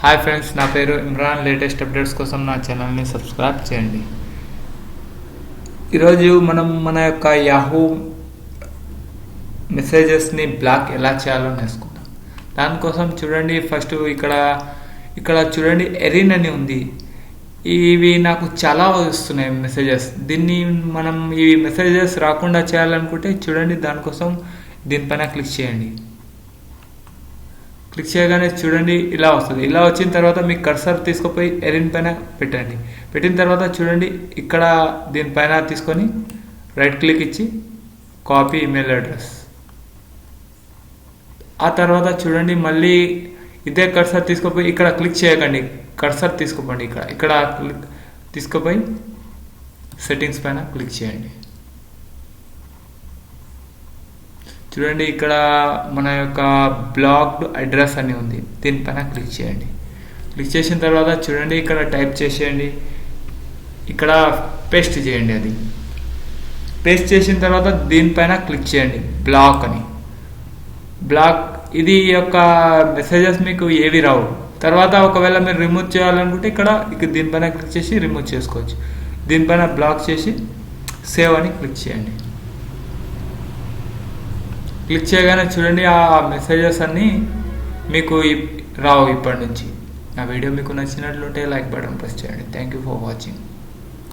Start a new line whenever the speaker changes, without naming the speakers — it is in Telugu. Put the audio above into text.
హాయ్ ఫ్రెండ్స్, నా పేరు ఇమ్రాన్. లేటెస్ట్ అప్డేట్స్ కోసం నా ఛానల్ని సబ్స్క్రైబ్ చేయండి. ఈరోజు మనం మన యొక్క యాహూ మెసేజెస్ని బ్లాక్ ఎలా చేయాలో నేర్చుకుందాం. దానికోసం చూడండి, ఫస్ట్ ఇక్కడ చూడండి, ఎరిన్ అని ఉంది. ఇవి నాకు చాలా వస్తున్నాయి మెసేజెస్. మనం ఈ మెసేజెస్ రాకుండా చేయాలనుకుంటే చూడండి, దానికోసం దీనిపైన క్లిక్ చేయండి. క్లిక్ చేయగానే చూడండి ఇలా వస్తుంది. ఇలా వచ్చిన తర్వాత మీ కర్సర్ తీసుకుపోయి ఎరిన్ పైన పెట్టండి. పెట్టిన తర్వాత చూడండి, ఇక్కడ దీనిపైన తీసుకొని రైట్ క్లిక్ ఇచ్చి కాపీ ఈమెయిల్ అడ్రస్. ఆ తర్వాత చూడండి, మళ్ళీ ఇదే కర్సర్ తీసుకుపోయి ఇక్కడ క్లిక్ చేయకండి, కర్సర్ తీసుకుపోండి. ఇక్కడ క్లిక్ తీసుకుపోయి సెట్టింగ్స్ పైన క్లిక్ చేయండి. చూడండి, ఇక్కడ మన యొక్క బ్లాక్డ్ అడ్రస్ అని ఉంది. దీనిపైన క్లిక్ చేయండి. క్లిక్ చేసిన తర్వాత చూడండి, ఇక్కడ టైప్ చేసేయండి. ఇక్కడ పేస్ట్ చేయండి. అది పేస్ట్ చేసిన తర్వాత దీనిపైన క్లిక్ చేయండి, బ్లాక్ అని. బ్లాక్ ఇది యొక్క మెసేజెస్ మీకు ఏవి రావు. తర్వాత ఒకవేళ మీరు రిమూవ్ చేయాలనుకుంటే ఇక్కడ దీనిపైన క్లిక్ చేసి రిమూవ్ చేసుకోవచ్చు. దీనిపైన బ్లాక్ చేసి సేవ్ అని క్లిక్ చేయండి. క్లిక్ చేయగానే చూడండి, ఆ మెసేజెస్ అన్నీ మీకు రావు ఇప్పటి నుంచి. నా వీడియో మీకు నచ్చినట్లుంటే లైక్ బటన్ ప్రెస్ చేయండి. Thank you for watching.